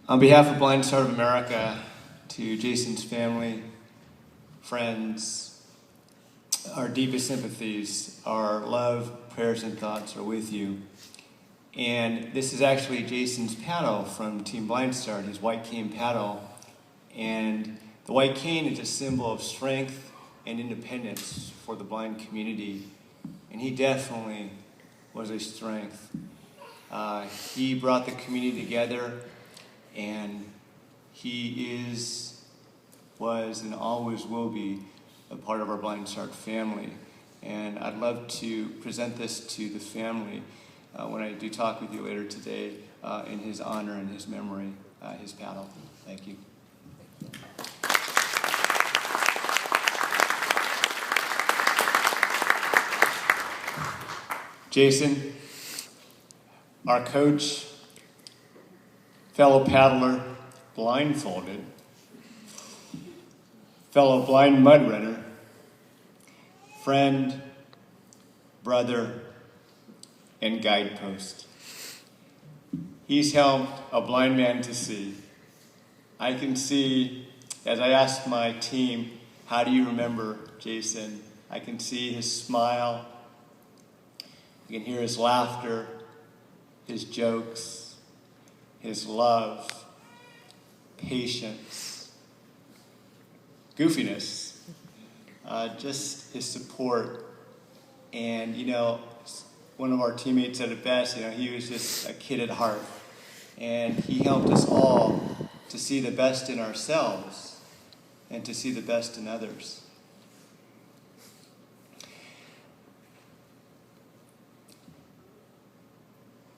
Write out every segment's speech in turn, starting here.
On behalf of Blind Star of America, to Jason's family, friends, our deepest sympathies, our love, prayers, and thoughts are with you. And this is actually Jason's paddle from Team Blind Star, his white cane paddle. And the white cane is a symbol of strength and independence for the blind community. And he definitely was a strength. He brought the community together, and he was, and always will be a part of our Blind Star family. And I'd love to present this to the family when I do talk with you later today in his honor and his memory, his paddle. Thank you. Jason, our coach, fellow paddler, blindfolded, fellow blind mud runner, friend, brother, and guidepost. He's helped a blind man to see. I can see, as I asked my team, how do you remember Jason? I can see his smile. I can hear his laughter, his jokes, his love, patience, goofiness, just his support. And, one of our teammates said it best, he was just a kid at heart. And he helped us all to see the best in ourselves and to see the best in others.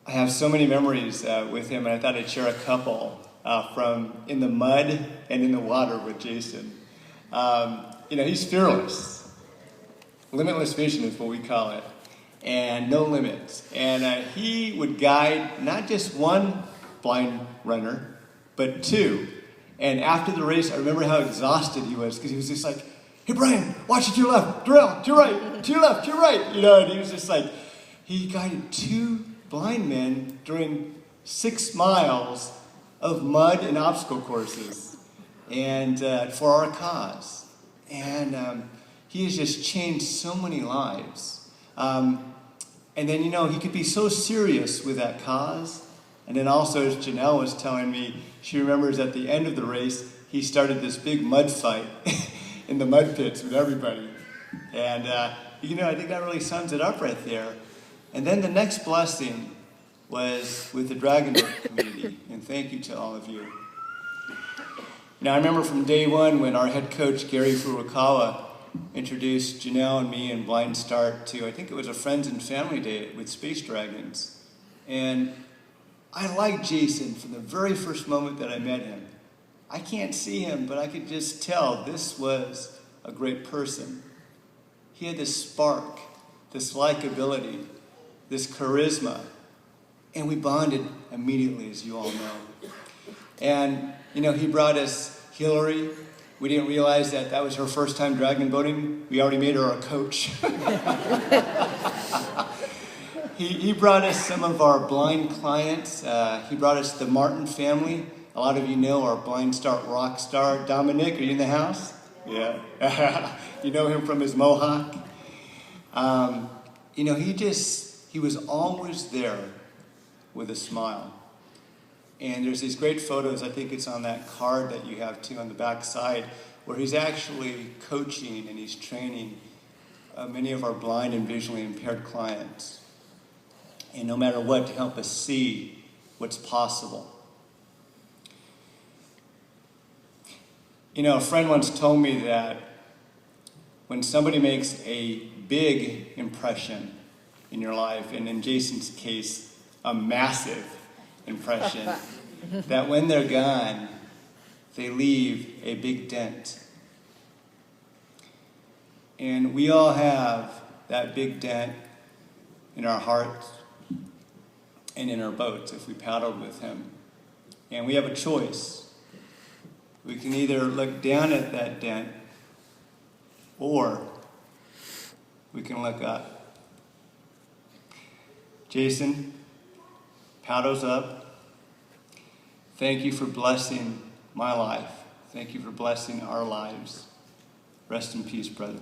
I have so many memories with him, and I thought I'd share a couple from in the mud and in the water with Jason. He's fearless. Limitless vision is what we call it, and no limits. And he would guide not just one blind runner, but two. And after the race, I remember how exhausted he was, because he was just like, "Hey, Brian, watch it to your left, Darrell, to your right, to your left, to your right." And he was just like, he guided two blind men during 6 miles of mud and obstacle courses, and for our cause. And he has just changed so many lives. And then, he could be so serious with that cause. And then also, as Janelle was telling me, she remembers at the end of the race, he started this big mud fight in the mud pits with everybody. And, I think that really sums it up right there. And then the next blessing was with the Dragon Boat community, and thank you to all of you. Now, I remember from day one when our head coach, Gary Furukawa, introduced Janelle and me and Blind Start to, I think it was a Friends and Family Day with Space Dragons. And I liked Jason from the very first moment that I met him. I can't see him, but I could just tell this was a great person. He had this spark, this likability, this charisma, and we bonded immediately, as you all know. And, he brought us Hillary. We didn't realize that was her first time dragon boating. We already made her our coach. He brought us some of our blind clients. He brought us the Martin family. A lot of you know our Blind Star rock star. Dominic, are you in the house? Yeah. You know him from his mohawk. He was always there with a smile. And there's these great photos, I think it's on that card that you have too on the back side, where he's actually coaching and he's training many of our blind and visually impaired clients. And no matter what, to help us see what's possible. A friend once told me that when somebody makes a big impression in your life, and in Jason's case, a massive impression, that when they're gone, they leave a big dent. And we all have that big dent in our hearts and in our boats if we paddled with him. And we have a choice. We can either look down at that dent, or we can look up. Jason, paddles up, Thank you for blessing my life. Thank you for blessing our lives. Rest in peace, brother.